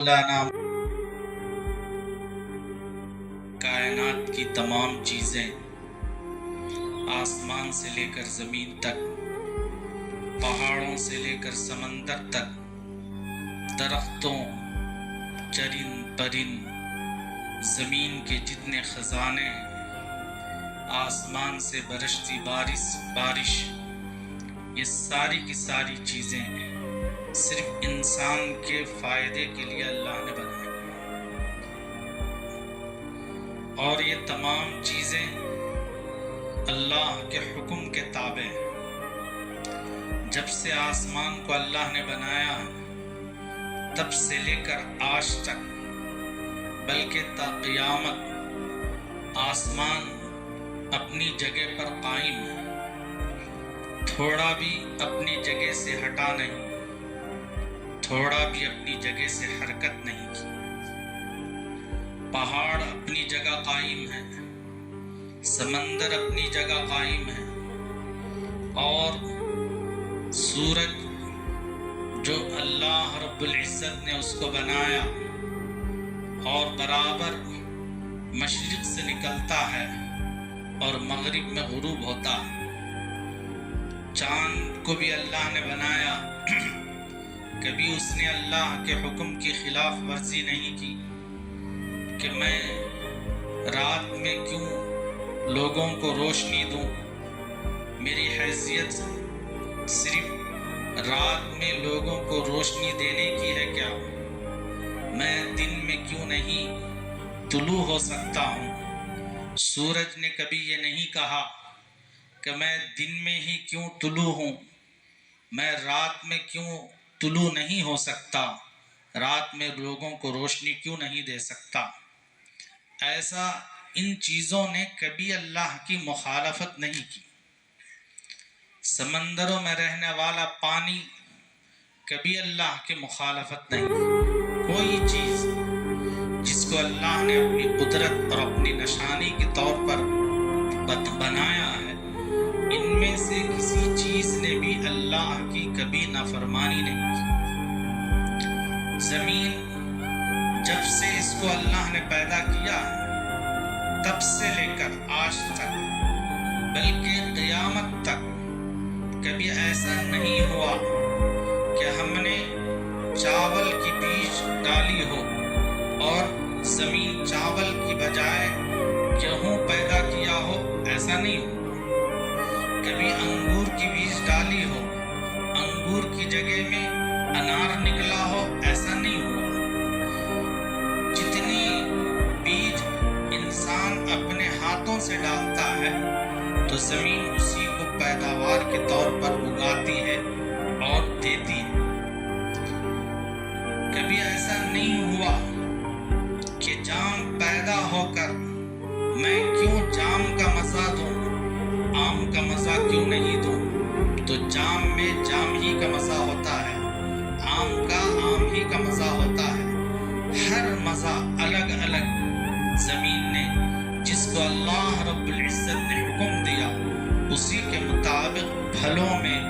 مولانا کائنات کی تمام چیزیں آسمان سے لے کر زمین تک، پہاڑوں سے لے کر سمندر تک، درختوں، چرند پرند، زمین کے جتنے خزانے ہیں، آسمان سے برستی بارش، یہ ساری کی ساری چیزیں صرف انسان کے فائدے کے لیے اللہ نے بنائی، اور یہ تمام چیزیں اللہ کے حکم کے تابع ہیں۔ جب سے آسمان کو اللہ نے بنایا تب سے لے کر آج تک، بلکہ تا قیامت آسمان اپنی جگہ پر قائم ہے، تھوڑا بھی اپنی جگہ سے ہٹا نہیں، تھوڑا بھی اپنی جگہ سے حرکت نہیں کی۔ پہاڑ اپنی جگہ قائم ہے، سمندر اپنی جگہ قائم ہے، اور سورج جو اللہ رب العزت نے اس کو بنایا اور برابر مشرق سے نکلتا ہے اور مغرب میں غروب ہوتا ہے۔ چاند کو بھی اللہ نے بنایا، کبھی اس نے اللہ کے حکم کی خلاف ورزی نہیں کی کہ میں رات میں کیوں لوگوں کو روشنی دوں، میری حیثیت صرف رات میں لوگوں کو روشنی دینے کی ہے کیا؟ میں دن میں کیوں نہیں طلوع ہو سکتا ہوں؟ سورج نے کبھی یہ نہیں کہا کہ میں دن میں ہی کیوں طلوع ہوں، میں رات میں کیوں طلوع نہیں ہو سکتا، رات میں لوگوں کو روشنی کیوں نہیں دے سکتا۔ ایسا ان چیزوں نے کبھی اللہ کی مخالفت نہیں کی۔ سمندروں میں رہنے والا پانی کبھی اللہ کی مخالفت نہیں کی۔ کوئی چیز جس کو اللہ نے اپنی قدرت اور اپنی نشانی کے طور پر بنایا ہے، ان میں سے کسی چیز نے بھی اللہ کی کبھی نافرمانی نہیں کی۔ زمین جب سے اس کو اللہ نے پیدا کیا تب سے لے کر آج تک، بلکہ قیامت تک، کبھی ایسا نہیں ہوا کہ ہم نے چاول کی بیج ڈالی ہو اور زمین چاول کی بجائے گیہوں پیدا کیا ہو، ایسا نہیں ہوا۔ کبھی انگور کی بیج ڈالی ہو، انگور کی جگہ میں انار نکلا ہو، ایسا نہیں ہوا۔ جتنی بیج انسان اپنے ہاتھوں سے ڈالتا ہے تو زمین اسی کو پیداوار کے طور پر اگاتی ہے اور دیتی ہے۔ کبھی ایسا نہیں ہوا کہ جام پیدا ہو کر میں کیوں جام کا مزہ دوں، آم کا مزہ کیوں نہیں دوں؟ تو جام میں جام ہی کا مزہ ہوتا ہے، آم کا آم ہی کا مزہ ہوتا ہے۔ ہر مزہ الگ الگ زمین نے جس کو اللہ رب العزت نے حکم دیا اسی کے مطابق پھلوں میں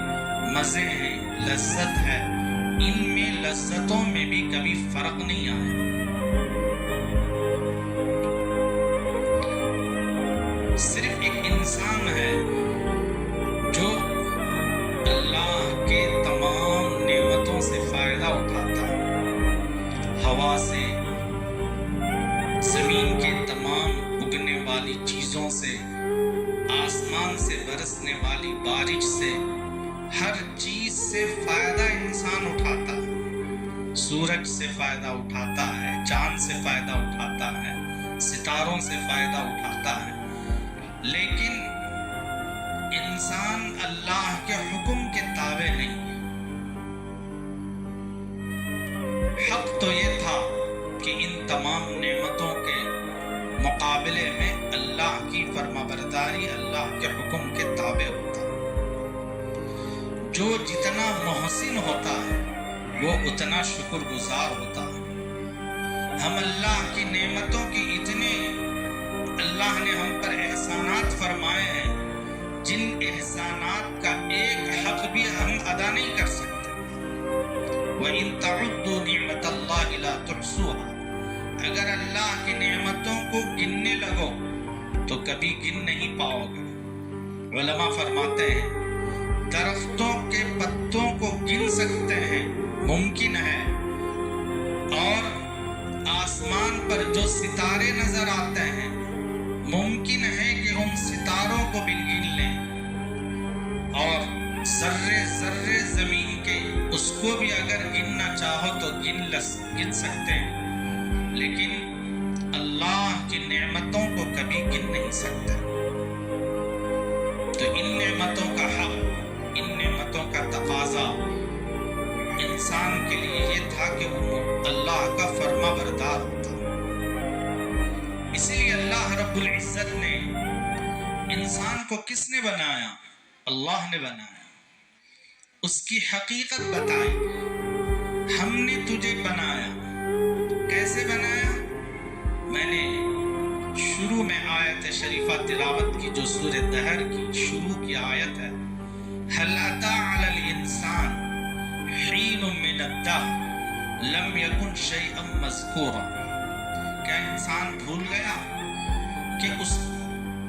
مزے ہیں، لذت ہے، ان میں لذتوں میں بھی کبھی فرق نہیں آیا۔ صرف ایک انسان ہے جو اللہ کے تمام نعمتوں سے فائدہ اٹھاتا ہے، ہوا سے، زمین کے تمام اگنے والی چیزوں سے، آسمان سے برسنے والی بارش سے، ہر چیز سے فائدہ انسان اٹھاتا ہے۔ سورج سے فائدہ اٹھاتا ہے، چاند سے فائدہ اٹھاتا ہے، ستاروں سے فائدہ اٹھاتا ہے، لیکن انسان اللہ کے حکم کے تابع نہیں ہے۔ حق تو یہ تھا کہ ان تمام نعمتوں کے مقابلے میں اللہ کی فرمانبرداری، اللہ کے حکم کے تابع ہوتا ہے۔ جو جتنا محسن ہوتا ہے وہ اتنا شکر گزار ہوتا ہے۔ ہم اللہ کی نعمتوں کی اتنے اللہ نے ہم پر احسانات فرمائے ہیں جن احسانات کا ایک حق بھی ہم ادا نہیں کر سکتے۔ وہ وَإِن تَعُدُّوا نِعْمَةَ اللَّهِ لَا تُحْصُوهَا، اگر اللہ کی نعمتوں کو گننے لگو تو کبھی گن نہیں پاؤ گے۔ علماء فرماتے ہیں درختوں کے پتوں کو گن سکتے ہیں، ممکن ہے، اور آسمان پر جو ستارے نظر آتے ہیں ممکن ہے کہ ان ستاروں کو بھی گن لیں، اور ذرے ذرے زمین کے اس کو بھی اگر گننا چاہو تو گن سکتے ہیں، لیکن اللہ کی نعمتوں کو کبھی گن نہیں سکتے۔ تو ان نعمتوں کا حق، ان نعمتوں کا تقاضا انسان کے لیے یہ تھا کہ وہ اللہ کا فرما بردار ہوتا۔ اسی لیے اللہ رب العزت نے انسان کو کس نے بنایا؟ اللہ نے بنایا، اس کی حقیقت بتائی، ہم نے تجھے بنایا۔ کیسے بنایا؟ میں نے شروع میں آیت شریفہ تلاوت کی جو سورہ دہر کی شروع کی آیت ہے، هل أتى على الإنسان حين من الدهر لم يكن شيئا مذكورا، کیا انسان بھول گیا کہ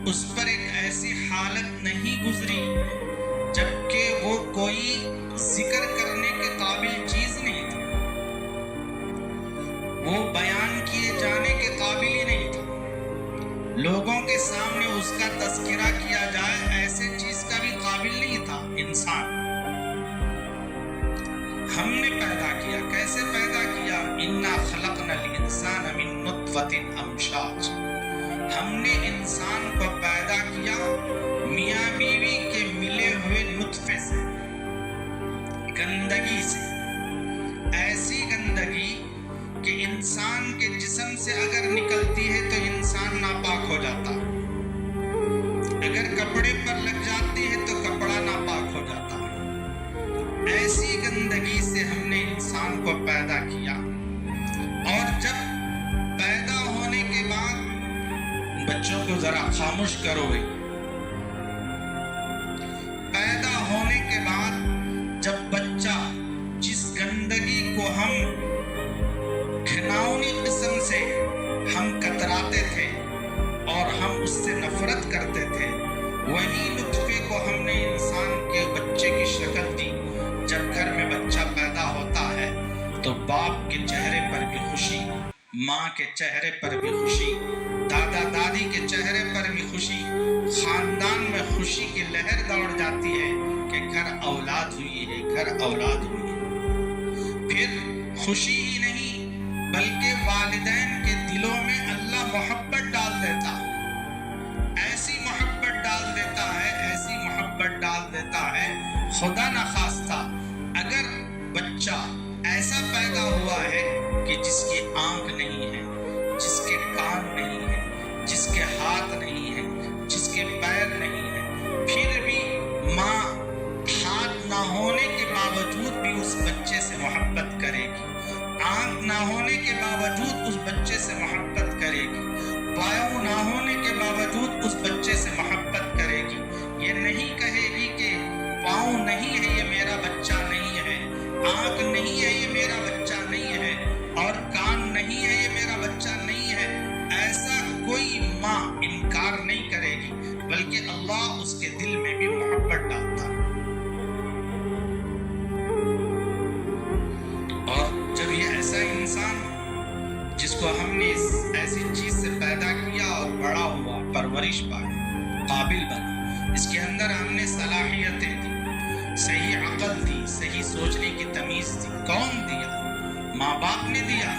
اس پر ایک ایسی حالت نہیں گزری جبکہ وہ کوئی ذکر کرنے کے قابل چیز نہیں تھا، وہ بیان کیے جانے کے قابل ہی نہیں تھا، لوگوں کے سامنے اس کا تذکرہ کیا جائے ایسے چیز کا بھی قابل نہیں تھا انسان۔ ہم نے پیدا کیا، کیسے پیدا کیا؟ انا خلقنا الانسان من نطفة امشاج، ہم نے انسان کو پیدا کیا میاں بیوی کے ملے ہوئے نطفے سے، گندگی سے، ایسی گندگی کہ انسان کے جسم سے اگر نکلتی ہے تو انسان ناپاک ہو جاتا، اگر کپڑے پر لگ جاتی ہے تو کپڑا ناپاک ہو جاتا۔ ایسی گندگی سے ہم نے انسان کو پیدا کیا، اور جب پیدا ہونے کے بعد، بچوں کو ذرا خاموش کرو بھائی، پیدا ہونے کے بعد جب بچہ جس گندگی کو ہم گھناؤنی قسم سے ہم کتراتے تھے اور ہم اس سے نفرت کرتے تھے، وہی نطفے کو ہم نے انسان کے بچے کی شکل دی۔ جب گھر میں بچہ پیدا ہوتا ہے تو باپ کے چہرے پر بھی خوشی، ماں کے چہرے پر بھی خوشی، دادا دادی کے چہرے پر بھی خوشی، خاندان میں خوشی کی لہر دوڑ جاتی ہے کہ گھر اولاد ہوئی ہے، گھر اولاد ہوئی ہے۔ پھر خوشی ہی نہیں بلکہ والدین کے دلوں میں اللہ محبت ڈال دیتا ہے، ایسی محبت ڈال دیتا ہے، ایسی محبت ڈال دیتا ہے، خدا نخواستہ اگر بچہ ایسا پیدا ہوا ہے کہ جس کی آنکھ نہیں ہے، جس کے کان نہیں ہے، جس کے ہاتھ نہیں ہے، جس کے پیر نہیں ہے، پھر بھی ماں ہاتھ نہ ہونے کے باوجود بھی اس بچے سے محبت کرے گی، آنکھ نہ ہونے کے باوجود اس بچے سے محبت کرے گی، پاؤں نہ ہونے کے باوجود اس بچے سے محبت کرے گی۔ یہ نہیں کہے گی کہ پاؤں نہیں ہے یہ میرا بچہ نہیں ہے، آنکھ نہیں ہے یہ میرا بچہ نہیں ہے، اور کان نہیں ہے یہ میرا بچہ نہیں ہے۔ ایسا کوئی ماں انکار نہیں کرے گی، بلکہ اللہ اس کے دل میں بھی محبت ڈالتا ہے۔ اور جب یہ ایسا انسان جس کو ہم نے ایسی چیز سے پیدا کیا اور بڑا ہوا، پرورش پائی، قابل بنا، اس کے اندر ہم نے صلاحیتیں دی، صحیح عقل دی، صحیح سوچنے کی تمیز دی، کون دیا؟ ماں باپ نے دیا؟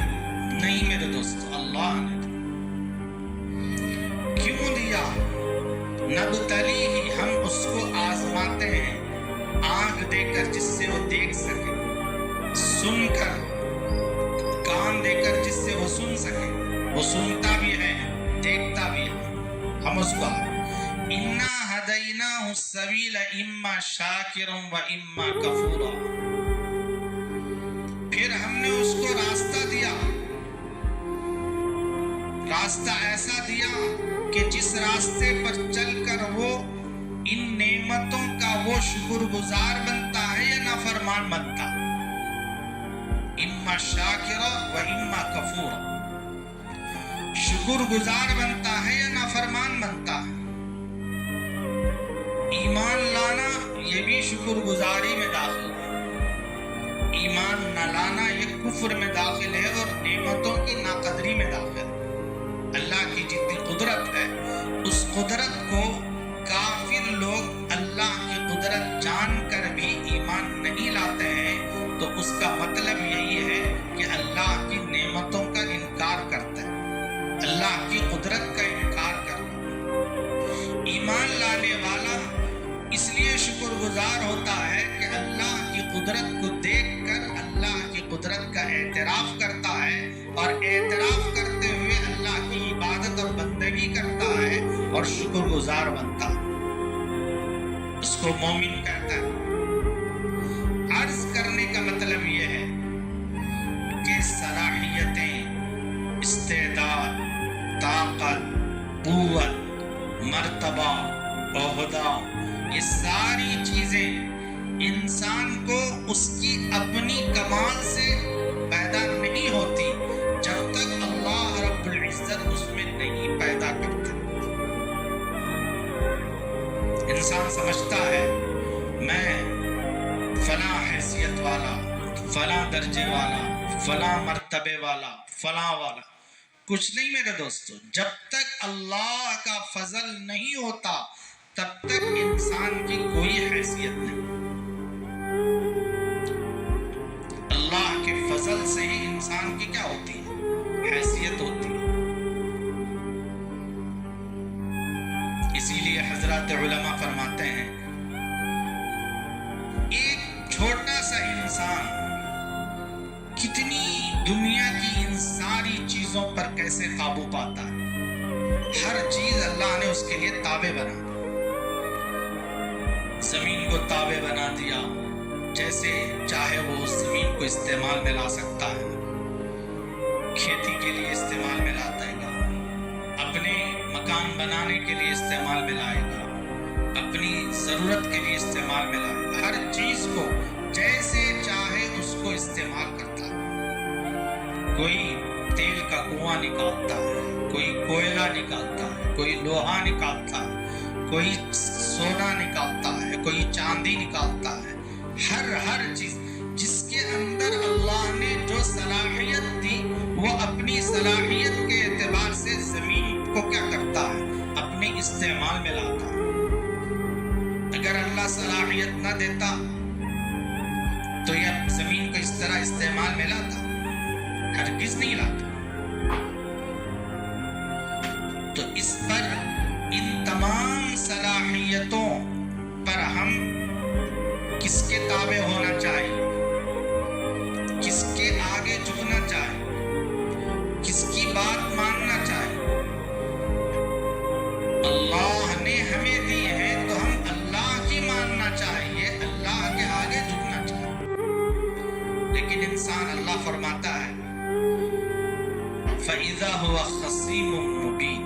نہیں میرے دوستو، اللہ نے دیا۔ کیوں دیا؟ نبتلیہ، ہم اس کو آزماتے ہیں، آنکھ دے کر جس سے وہ دیکھ سکے، سن کر، کان دے کر جس سے وہ سن سکے، وہ سنتا بھی ہے، دیکھتا بھی ہے، ہم اس کو اِنَّا هَدَيْنَاهُ السَّبِيلَ إِمَّا شَاكِرًا وَإِمَّا كَفُورًا، پھر ہم نے اس کو راستہ دیا، راستہ ایسا دیا کہ جس راستے پر چل کر وہ ان نعمتوں کا وہ شکر گزار بنتا ہے یا نافرمان بنتا۔ اما شاکرا و اما کفورا. شکر گزار بنتا ہے یا نافرمان بنتا ہے. ایمان لانا یہ بھی شکر گزاری میں داخل ہے. ایمان نہ لانا یہ کفر میں داخل ہے اور نعمتوں کی ناقدری میں داخل ہے. اللہ کی جتنی قدرت ہے اس قدرت کو کافر لوگ اللہ کی قدرت جان کر بھی ایمان نہیں لاتے ہیں تو اس کا مطلب یہی ہے کہ اللہ کی نعمتوں کا انکار کرتے ہیں, اللہ کی قدرت کا انکار کرتے ہیں. ایمان لانے والا اس لیے شکر گزار ہوتا ہے کہ اللہ کی قدرت کو دیکھ کر اللہ کی قدرت کا اعتراف کرتا ہے اور اعتراف کرتے ہوئے اللہ کی عبادت اور بندگی کرتا ہے اور شکر گزار بنتا ہے. اس کو مومن کہتا ہے. عرض کرنے کا مطلب یہ ہے کہ صلاحیتیں, استعداد, طاقت, قوت, مرتبہ, عہدہ, یہ ساری چیزیں انسان کو اس کی اپنی کمال سے پیدا نہیں ہوتی جب تک اللہ رب العزت اس میں نہیں پیدا کرتا. انسان سمجھتا ہے میں فلاں حیثیت والا, فلاں درجے والا, فلاں مرتبے والا, فلاں والا. کچھ نہیں میرے دوستو, جب تک اللہ کا فضل نہیں ہوتا تب تک انسان کی کوئی حیثیت نہیں. اللہ کے فضل سے ہی انسان کی کیا ہوتی ہے, حیثیت ہوتی ہے. اسی لیے حضرات علماء فرماتے ہیں ایک چھوٹا سا انسان کتنی دنیا کی ان ساری چیزوں پر کیسے قابو پاتا ہے. ہر چیز اللہ نے اس کے لیے تابع بنا دی. زمین کو تابع بنا دیا, جیسے چاہے وہ اس زمین کو استعمال میں لا سکتا ہے. کھیتی کے لیے استعمال میں لاتا ہے گا, اپنے مکان بنانے کے لیے استعمال میں لائے گا, اپنی ضرورت کے لیے استعمال میں لائے گا. ہر چیز کو جیسے چاہے اس کو استعمال کرتا ہے. کوئی تیل کا کنواں نکالتا ہے, کوئی کوئلہ نکالتا ہے, کوئی لوہا نکالتا ہے, کوئی سونا نکالتا ہے, کوئی چاندی نکالتا ہے. ہر چیز جس کے اندر اللہ نے جو صلاحیت دی وہ اپنی صلاحیت کے اعتبار سے زمین کو کیا کرتا ہے, اپنے استعمال میں لاتا ہے. اگر اللہ صلاحیت نہ دیتا تو یہ زمین کو اس طرح استعمال میں لاتا, ہرگز نہیں لاتا. تو اس پر ان تمام صلاحیتوں پر ہم کس کے تابع ہونا چاہیے, کس کے آگے جھکنا چاہیے, کس کی بات ماننا چاہیے. اللہ نے ہمیں دی ہے تو ہم اللہ کی ماننا چاہیے, اللہ کے آگے جھکنا چاہیے. لیکن انسان, اللہ فرماتا ہے فَإِذَا هُوَ خَصِيمٌ مُبِينٌ,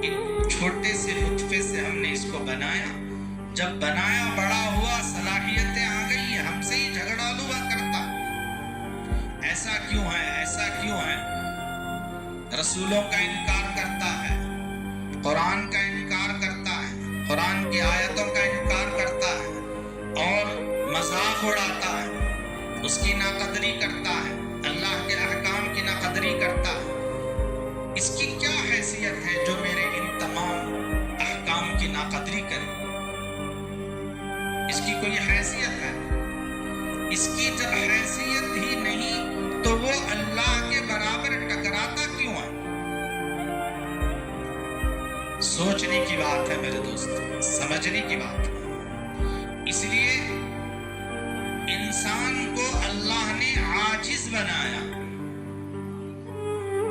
ایک چھوٹے سے نطفے سے ہم نے اس کو بنایا, جب بنایا بڑا ہوا صلاحیتیں آ گئی, ہم سے ہی جھگڑالو ہوا کرتا. ایسا کیوں ہے, ایسا کیوں ہے. رسولوں کا انکار کرتا ہے, قرآن کا انکار کرتا ہے, قرآن کی آیتوں کا انکار کرتا ہے اور مذاق اڑاتا ہے, اس کی ناقدری کرتا ہے, اللہ کے احکام کی ناقدری کرتا ہے. اس کی کیا حیثیت ہے جو میرے ان تمام احکام کی ناقدری کرے. اس کی کوئی حیثیت ہے. اس کی جب حیثیت ہی نہیں تو وہ اللہ کے برابر ٹکراتا کیوں ہے. سوچنے کی بات ہے میرے دوست, سمجھنے کی بات ہے. اس لیے انسان کو اللہ نے عاجز بنایا.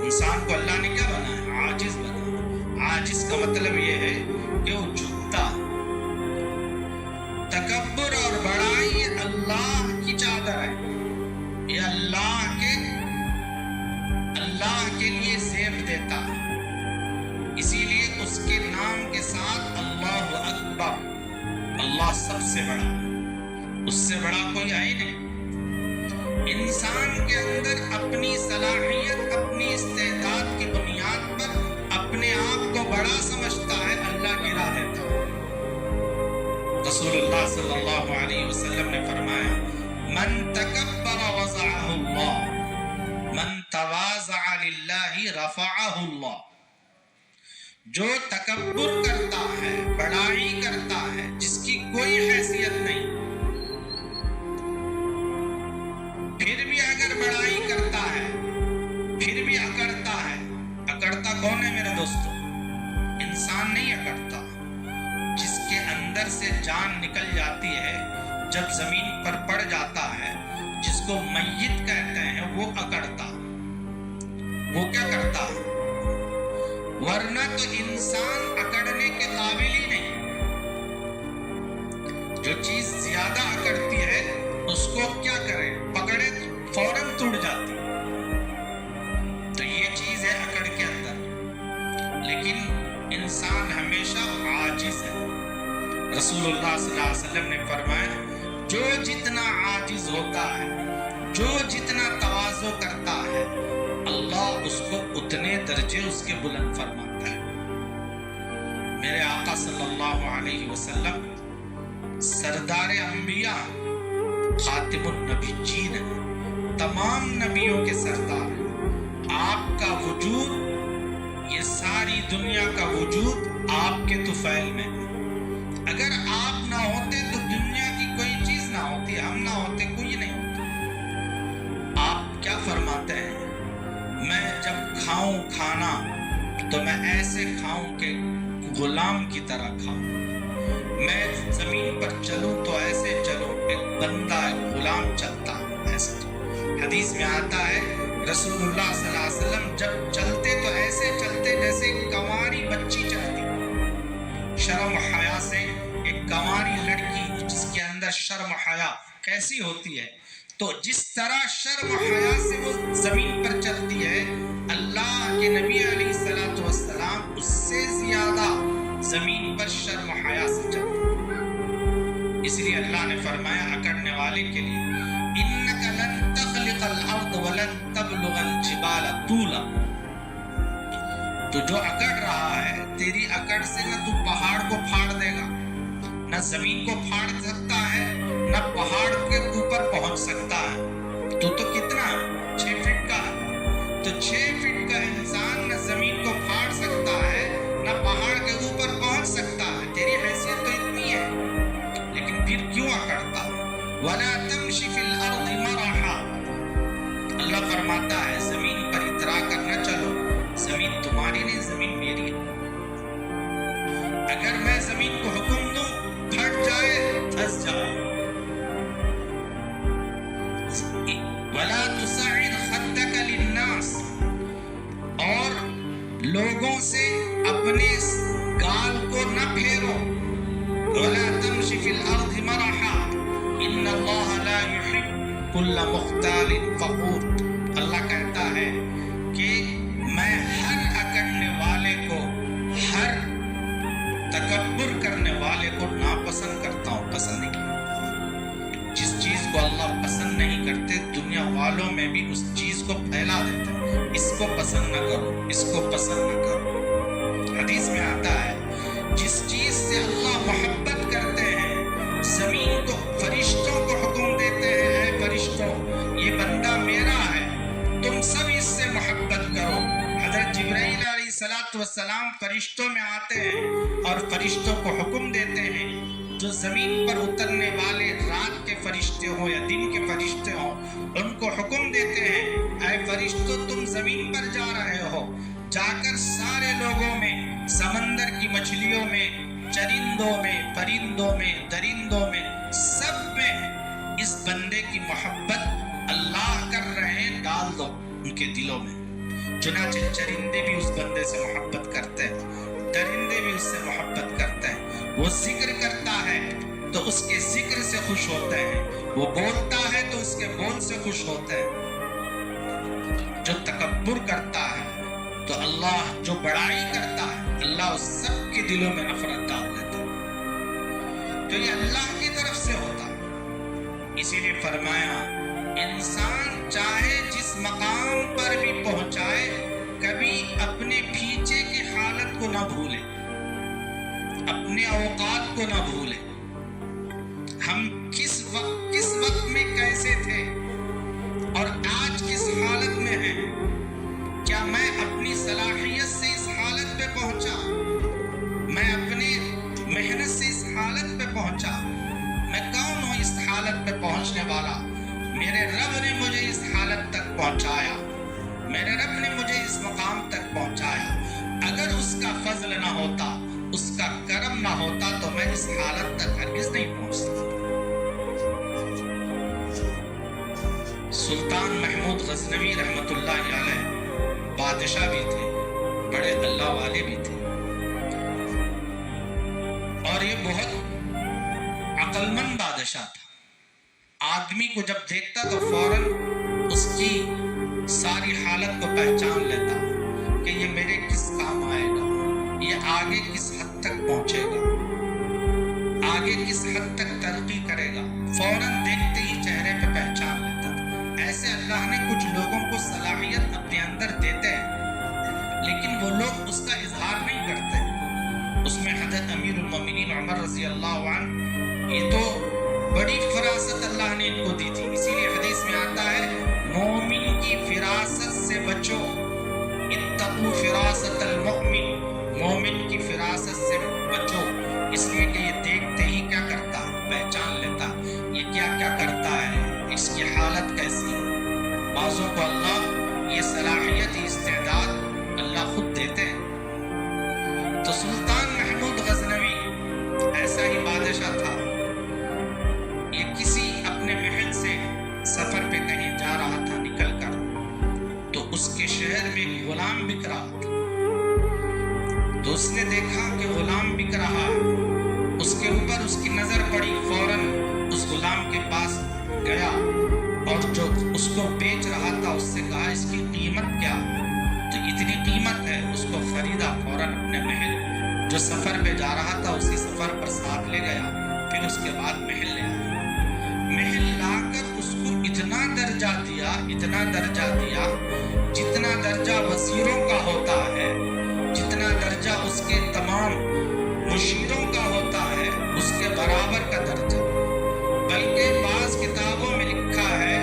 انسان کو اللہ نے کیا بنایا, عاجز بنایا. عاجز کا مطلب یہ ہے کہ وہ جھکتا. تکبر اور بڑائی یہ اللہ کی چادر ہے, یہ اللہ کے لیے زیب دیتا ہے. اسی لیے اس کے نام کے ساتھ اللہ اکبر, اللہ سب سے بڑا ہے, اس سے بڑا کوئی ہے ہی نہیں. انسان کے اندر اپنی صلاحیت، اپنی استعداد کی بنیاد پر اپنے آپ کو بڑا سمجھتا ہے، اللہ گرا دیتا ہے۔ رسول اللہ صلی اللہ علیہ وسلم نے فرمایا من تکبر وضعہ اللہ، من تواضع للہ رفعہ اللہ۔ جو تکبر کرتا ہے، بڑائی کرتا ہے، جس کی کوئی حیثیت نہیں، پھر بھی اگر بڑائی کرتا ہے، پھر بھی اکڑتا ہے۔ اکڑتا کون ہے میرے دوستو؟ انسان نہیں اکڑتا، جس کے اندر سے جان نکل جاتی ہے جب زمین پر پڑ جاتا ہے، جس کو میت کہتے ہیں، وہ اکڑتا۔ وہ کیا کرتا ہے؟ ورنہ تو انسان اکڑنے کے قابل ہی نہیں۔ جو چیز زیادہ اکڑتی ہے اس کو کیا کرے؟ پکڑے تو فوراً ٹوٹ جاتی۔ تو یہ چیز ہے اکڑ کے اندر، لیکن انسان ہمیشہ عاجز ہے۔ رسول اللہ صلی اللہ علیہ وسلم نے فرمایا جو جتنا عاجز ہوتا ہے، جو جتنا تواضع کرتا ہے، اللہ اس کو اتنے درجے اس کے بلند فرماتا ہے۔ میرے آقا صلی اللہ علیہ وسلم سردار انبیاء، خاتم النبیین، تمام نبیوں کے سردار ہیں۔ آپ کا وجود، یہ ساری دنیا کا وجود آپ کے طفیل میں ہے۔ اگر آپ نہ ہوتے تو دنیا کی کوئی چیز نہ ہوتی، ہم نہ ہوتے کوئی نہیں ہوتا۔ آپ کیا فرماتے ہیں؟ میں جب کھاؤں کھانا تو میں ایسے کھاؤں کہ غلام کی طرح کھاؤں، میں زمین پر چلوں تو ایسے چلوں ایک بندہ، ایک غلام چلتا ایسے۔ حدیث میں آتا ہے رسول اللہ صلی اللہ علیہ وسلم جب چلتے تو ایسے چلتے جیسے کنواری بچی چلتی، شرم و حیا سے۔ ایک کنواری لڑکی جس کے اندر شرم و حیا کیسی ہوتی ہے، تو جس طرح شرم و حیا سے وہ زمین پر چلتی ہے، اللہ کے نبی علیہ الصلوۃ والسلام اس سے زیادہ زمین پر شرم و حیا سے چلتے ہیں۔ اس لیے اللہ نے فرمایا اکڑنے والے کے لیے انک لن تخلق الارض ولن تبلغ الجبال طولا۔ تو جو اکڑ رہا ہے، تیری اکڑ سے نہ تو پہاڑ کو پھاڑ دے گا، نہ زمین کو پھاڑ سکتا ہے، نہ پہاڑ کے اوپر پہنچ سکتا ہے۔ تو کتنا 6 فٹ کا ہے، تو 6 فٹ کا انسان نہ زمین کو پھاڑ سکتا ہے، نہ پہاڑ کے اوپر پہنچ سکتا ہے۔ تیری حیثیت تو اتنی ہے، لیکن پھر کیوں اکڑتا؟ وَلَا تَمْشِ فِي الْأَرْضِ مَرَحًا۔ اللہ فرماتا ہے زمین پر اترا کر نہ چلو، زمین تمہاری نہیں، زمین میری ہے۔ اگر میں زمین کو حکم دوں پھٹ جائے، دھس جائے۔ وَلَا تُصَعِّرْ خَدَّكَ لِلنَّاسِ، اور لوگوں سے اپنے گال کو نہ پھیرو۔ وَلَا تَمْشِ فِي الْأَرْضِ مَرَحًا إِنَّ اللَّهَ لَا يُحِبُّ كُلَّ مُخْتَالٍ فَخُورٍ۔ اللہ کہتا ہے کہ میں ہر اکڑنے والے کو، ہر تکبر کرنے والے کو ناپسند کرتا ہوں، پسند نہیں کرتا۔ جس چیز کو اللہ پسند نہیں کرتے، دنیا والوں میں بھی اس چیز کو پھیلا دیتے ہیں، اس کو پسند نہ کرو، اس کو پسند نہ کرو۔ حدیث میں آتا ہے جس چیز سے اللہ محبت کرتے ہیں، زمین کو، فرشتوں کو حکم دیتے ہیں اے فرشتوں یہ بندہ میرا ہے، تم سب اس سے محبت کرو۔ حضرت جبرائیل علیہ السلام فرشتوں میں آتے ہیں اور فرشتوں کو حکم دیتے ہیں، جو زمین پر اترنے والے رات کے فرشتے ہوں یا دن کے فرشتے ہوں، ان کو حکم دیتے ہیں اے فرشتوں تم زمین پر جا رہے ہو، جا کر سارے لوگوں میں، سمندر کی مچھلیوں میں، چرندوں میں، پرندوں میں، درندوں میں، سب میں اس بندے کی محبت اللہ کر رہے ہیں، ڈال دو ان کے دلوں میں۔ چنانچہ چرندے بھی اس بندے سے محبت کرتے ہیں، درندے بھی اس سے محبت کرتے ہیں۔ وہ ذکر کرتا ہے تو اس کے ذکر سے خوش ہوتے ہیں، وہ بولتا ہے تو اس کے بول سے خوش ہوتے ہیں۔ جو تکبر کرتا ہے تو اللہ، جو بڑائی کرتا ہے اللہ اس سب کے دلوں میں نفرت ڈال دیتا ہے۔ تو یہ اللہ کی طرف سے ہوتا ہے۔ اسی لیے فرمایا انسان چاہے جس مقام پر بھی پہنچائے کبھی اپنے پیچھے کی حالت کو نہ بھولے، اپنے اوقات کو نہ بھولے. ہم کس وقت میں کیسے تھے اور آج کس حالت میں ہیں؟ کیا میں اپنی صلاحیت سے اس حالت پہ پہنچا؟ میں اپنے محنت سے اس حالت پہ پہنچا؟ میں کون ہوں اس حالت پہ پہنچنے والا؟ میرے رب نے مجھے اس حالت تک پہنچایا، میرے رب نے مجھے اس مقام تک پہنچایا. اگر اس کا فضل نہ ہوتا، اس کا کرم نہ ہوتا تو میں اس حالت تک ہرگز نہیں پہنچ سکتا. سلطان محمود غزنوی رحمت اللہ علیہ بادشاہ بھی تھے، بڑے اللہ والے بھی تھے، اور یہ بہت عقل مند بادشاہ تھا. آدمی کو جب دیکھتا تو فوراً اس کی ساری حالت کو پہچان لیتا کہ یہ میرے کس کام آئے گا، یہ آگے کس حد تک پہنچے گا، آگے کس حد تک ترقی کرے گا. فوراً دیکھتے ہی چہرے پہ پہچان لیتا تھا. ایسے اللہ نے کچھ لوگوں کو صلاحیت اپنے اندر دیتے ہیں لیکن وہ لوگ اس کا اظہار نہیں کرتے. اس میں حضرت امیر المومنین عمر رضی اللہ عنہ، یہ تو بڑی فراست اللہ نے ان کو دی تھی. اسی لیے حدیث میں آتا ہے مومن کی فراست سے بچو، اتقوا فراست المؤمن، مومن کی فراست سے بچو. اس لیے کہ یہ دیکھتے ہی کیا کرتا، پہچان لیتا یہ کیا کیا کرتا ہے، اس کی حالت کیسی. بعضوں کو اللہ یہ صلاحیت، استعداد اللہ خود دیتے ہیں. تو سلطان محمود غزنوی ایسا ہی بادشاہ تھا. یہ کسی اپنے محل سے سفر پہ کہیں جا رہا تھا نکل کر، تو اس کے شہر میں ایک غلام بک رہا تھا. تو اس نے دیکھا کہ غلام بک رہا ہے، اس کے اوپر اس کی نظر پڑی. فوراً اس غلام کے پاس گیا اور جو اس کو بیچ رہا تھا اس سے کہا اس کی قیمت کیا؟ تو اتنی قیمت ہے. اس کو خریدا. فوراً اپنے محل جو سفر پہ جا رہا تھا اسی سفر پر ساتھ لے گیا. پھر اس کے بعد محل لے آیا. محل لا کر اس کو اتنا درجہ دیا، اتنا درجہ دیا جتنا درجہ وزیروں کا ہوتا ہے، جتنا درجہ اس کے تمام مشیروں کا ہوتا ہے، اس کے برابر کا درجہ. بلکہ بعض کتابوں میں لکھا ہے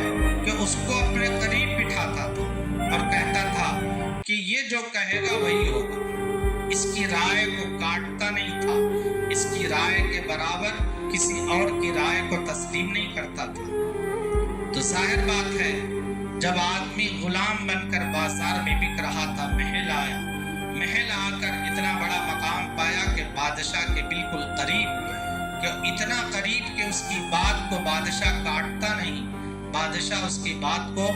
کہ اس کو اپنے قریب بٹھاتا تھا اور کہتا تھا کہ یہ جو کہے گا وہی ہوگا. اس کی رائے کو کاٹتا نہیں تھا، اس کی رائے کے برابر کسی اور کی رائے کو تسلیم نہیں کرتا تھا. تو ظاہر بات ہے جب آدمی غلام بن کر بازار میں بک رہا تھا، محل آیا، محل آ کر اتنا بڑا مقام پایا کہ بادشاہ کے بالکل قریب، کہ اتنا قریب کہ اس کی بات کو بادشاہ کاٹتا نہیں، بادشاہ اس کی بات کو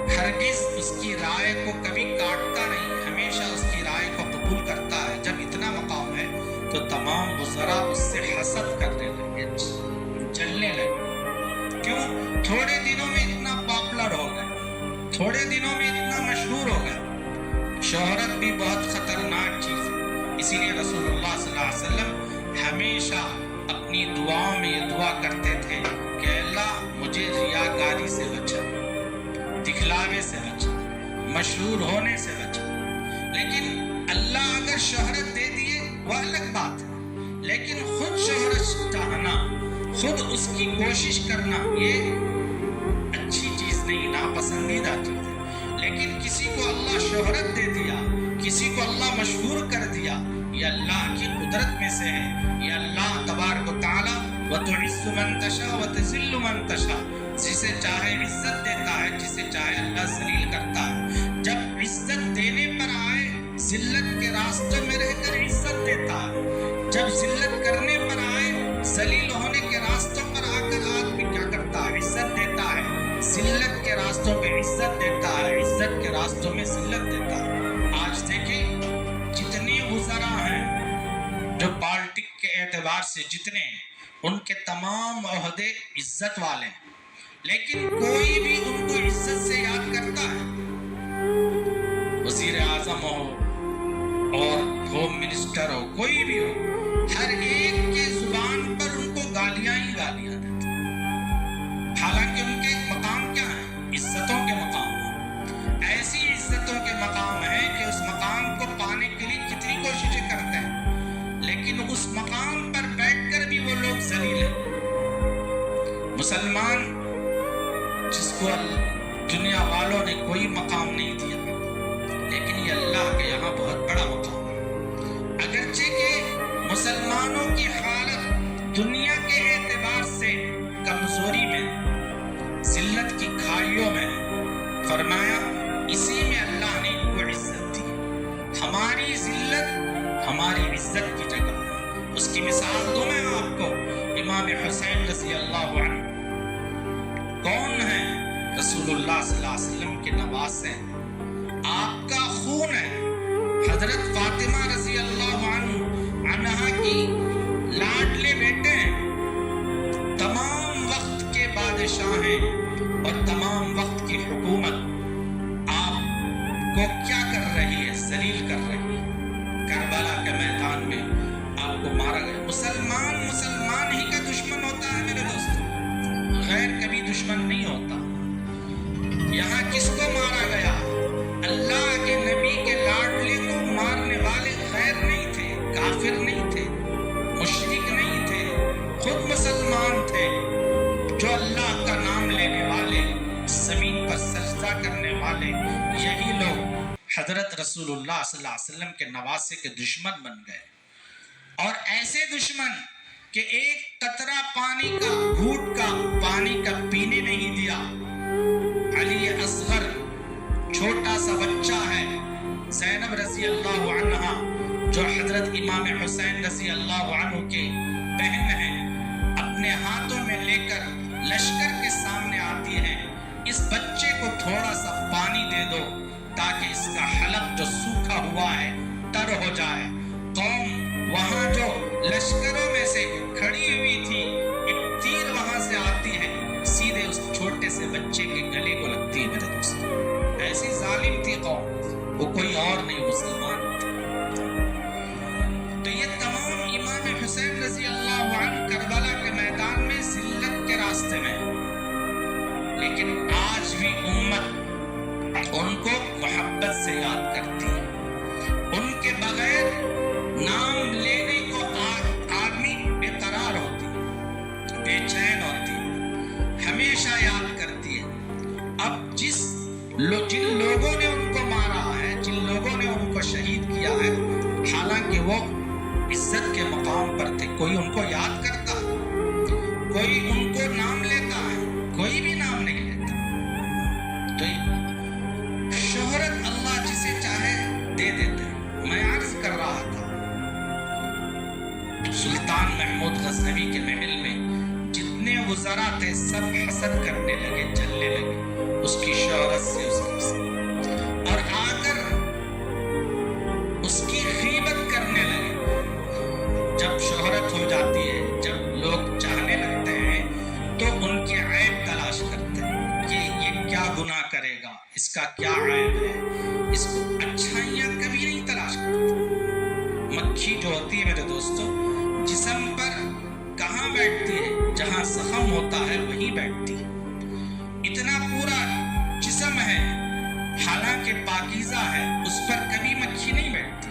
ہرگز، اس کی رائے کو کبھی کاٹتا نہیں، ہمیشہ اس کی رائے کو قبول کرتا ہے. جب اتنا مقام ہے تو تمام وزراء اس سے حسد کرنے لگے، جلنے لگے. کیوں؟ تھوڑے دنوں میں اتنا پاپولر ہو گئے، تھوڑے دنوں میں اتنا مشہور ہو گئے. شہرت بھی بہت خطرناک چیز ہے. اسی لیے رسول اللہ صلی اللہ علیہ وسلم ہمیشہ اپنی دعاؤں میں یہ دعا کرتے تھے کہ اللہ مجھے ریاکاری سے بچا، دکھلاوے سے بچا، مشہور ہونے سے بچا. لیکن اللہ اگر شہرت دے دیے وہ الگ بات ہے، لیکن خود شہرت چاہنا، خود اس کی کوشش کرنا یہ اچھی چیز نہیں، ناپسندیدہ چیز ہے. لیکن کسی کو اللہ شہرت دے دیا، کسی کو اللہ مشہور کر دیا، یہ اللہ کی قدرت میں سے ہے. یہ اللہ تبارک و تعالی وَتُعِزُّ مَن تَشَاءُ وَتُذِلُّ مَن تَشَاءُ، جسے چاہے عزت دیتا ہے، جسے چاہے اللہ ذلیل کرتا ہے. جب عزت دینے پر آئے ذلت کے راستوں میں رہ کر عزت دیتا ہے، جب ذلت کرنے پر آئے ذلیل ہونے کے راستوں پر آ کر آدمی کیا کرتا ہے؟ عزت دیتا ہے. ذلت کے راستوں پہ عزت دیتا ہے، عزت کے راستوں میں ذلت دیتا ہے. آج دیکھیں جتنے وزراء ہیں جو پالٹک کے اعتبار سے جتنے ہیں، ان کے تمام عہدے عزت والے ہیں، لیکن کوئی بھی ان کو عزت سے یاد کرتا ہے؟ وزیر اعظم ہو اور ہوم منسٹر ہو، کوئی بھی ہو، ہر ایک کے زبان پر ان کو گالیاں ہی گالیاں دیتے. حالانکہ ان کے مقام کیا ہیں؟ عزتوں کے مقام ہیں، ایسی عزتوں کے مقام ہیں کہ اس مقام کو پانے کے لیے کتنی کوششیں کرتے ہیں، لیکن اس مقام پر بیٹھ کر بھی وہ لوگ ذلیل ہیں۔ مسلمان جس کو دنیا والوں نے کوئی مقام نہیں دیا، لیکن یہ اللہ کے یہاں بہت بڑا مقام ہے۔ اگرچہ کہ مسلمانوں کی حالت دنیا کے اعتبار سے کمزوری میں، ذلت کی کھائیوں میں، فرمایا اسی میں اللہ نے ان کو عزت دی۔ ہماری ذلت ہماری عزت کی جگہ ہے۔ اس کی مثال دوں میں آپ کو، امام حسین رضی اللہ عنہ کون ہیں؟ رسول اللہ صلی اللہ علیہ وسلم کے نواز ہیں، آپ کا خون ہے۔ حضرت فاطمہ رضی اللہ عنہا کی لاڈلے بیٹے ہیں، تمام وقت کے بادشاہ ہیں اور تمام وقت کی حکومت آپ کو کیا کر رہی ہے؟ ذلیل کر رہی ہے۔ کربلا کے میدان میں آپ کو مارا گیا۔ مسلمان ہی کا دشمن ہوتا ہے میرے دوستوں، غیر کبھی دشمن نہیں ہوتا۔ یہاں کس کو مارا گیا؟ اللہ کے نبی کے لاڈلے کو مارنے والے غیر نہیں تھے، کافر نہیں تھے، مشرک نہیں تھے، خود مسلمان تھے، جو اللہ کا نام لینے والے، زمین پر سجدہ کرنے والے، یہی لوگ حضرت رسول اللہ صلی اللہ علیہ وسلم کے نواسے کے دشمن بن گئے۔ اور ایسے دشمن کہ ایک قطرہ پانی کا، گھونٹ کا پانی کا پینے نہیں دیا۔ علی اصغر چھوٹا سا بچہ ہے، زینب رضی اللہ عنہا جو حضرت امام حسین رضی اللہ عنہ کے بہن ہیں، اپنے ہاتھوں میں لے کر لشکر کے سامنے آتی ہیں، اس بچے کو تھوڑا سا پانی دے دو تاکہ اس کا حلق جو سوکھا ہوا ہے تر ہو جائے۔ قوم وہاں جو لشکروں میں سے کھڑی ہوئی تھی، ایک تیر وہاں سے آتی ہے، سیدھے اس چھوٹے سے بچے کے گلے کو لگتی ہے میرے دوستوں۔ ایسی ظالم تھی قوم، وہ کوئی اور نہیں، مسلمان تھے۔ تو یہ تمام امام حسین رضی اللہ عنہ کربلا کے میدان میں ذلت کے راستے میں، لیکن آج بھی امت ان کو محبت سے یاد کرتی ہے۔ ان کے بغیر نام لینے کو آدمی بے قرار ہوتی ہے، بے چین ہوتی ہے، ہمیشہ یاد کرتی ہے۔ اب جن لوگوں نے ان کو مارا ہے، جن لوگوں نے ان کو شہید کیا ہے، حالانکہ وہ عزت کے مقام پر تھے، کوئی ان کو یاد کرتا، کوئی ان کو نام لیتا ہے؟ کوئی بھی نام نہیں لیتا۔ تو شہرت اللہ جسے چاہے دے دیتا ہے۔ میں عرض کر رہا تھا، سلطان محمود غزنوی کے محل میں جتنے وزراء تھے سب حسد کرنے لگے، جلنے لگے اس کی شہرت سے، اور آ کر اس کی غیبت کرنے لگے۔ جب شہرت ہو جاتی ہے، جب لوگ چاہنے لگتے ہیں تو ان کے عیب تلاش کرتے ہیں کہ یہ کیا گناہ کرے گا، اس کا کیا عیب ہے، اس کو اچھائیاں کبھی نہیں تلاش کرتے۔ مکھی جو ہوتی ہے میرے دوستوں، جسم پر کہاں بیٹھتی ہے؟ جہاں زخم ہوتا ہے وہیں بیٹھتی ہے۔ اتنا پورا جسم ہے، حالانکہ پاکیزہ ہے، اس پر کبھی مکھی نہیں بیٹھتی۔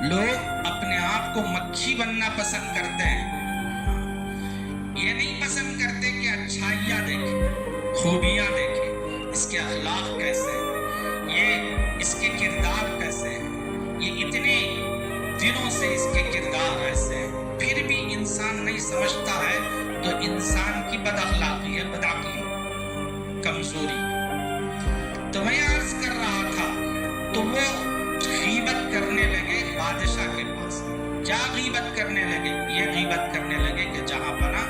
لوگ اپنے آپ کو مکھی بننا پسند کرتے ہیں، یہ نہیں پسند کرتے کہ اچھائیاں دیکھیں، خوبیاں دیکھیں، اس کے اخلاق کیسے ہیں، یہ اس کے کردار کیسے ہیں، یہ اتنے دنوں سے اس کے کردار ایسے ہیں، پھر بھی انسان نہیں سمجھتا ہے تو انسان کی بد اخلاقی ہے، بدعقلی، کمزوری۔ تو میں عرض کر رہا تھا، تو وہ غیبت کرنے لگے بادشاہ کے پاس۔ کیا غیبت کرنے لگے؟ یہ غیبت کرنے لگے کہ جہاں بنا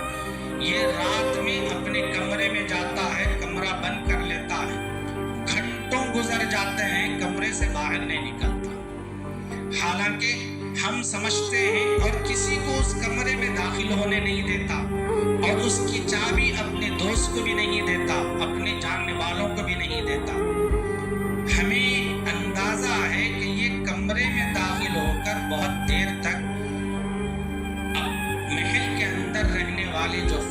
یہ رات میں اپنے کمرے میں جاتا ہے، کمرہ بند کر لیتا ہے، گھنٹوں گزر جاتے ہیں، کمرے سے باہر نہیں نکلتا، حالانکہ ہم سمجھتے ہیں، اور کسی کو اس کمرے میں داخل ہونے نہیں دیتا، اور اس کی چابی اپنے دوست کو بھی نہیں دیتا، اپنے جاننے والوں کو بھی نہیں دیتا۔ ہمیں اندازہ ہے کہ یہ کمرے میں داخل ہو کر بہت دیر تک محل کے اندر رہنے والے جو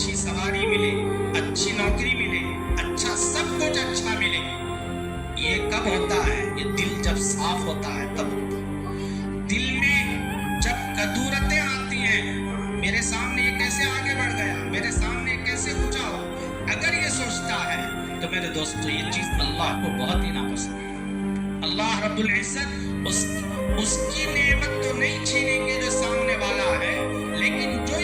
اچھی سواری ملے، اچھی نوکری ملے، اچھا سب کچھ اچھا ملے، یہ کب ہوتا ہے؟ یہ دل جب صاف ہوتا ہے تب ہوتا ہے۔ دل میں جب کدورتیں آتی ہیں، میرے سامنے یہ کیسے آگے بڑھ گیا، میرے سامنے یہ کیسے اونچا ہو، اگر یہ سوچتا ہے تو میرے دوستو یہ چیز اللہ کو بہت ہی ناپسند ہے۔ اللہ رب العزت اس کی نعمت تو نہیں چھینیں گے جو سامنے والا ہے، لیکن جو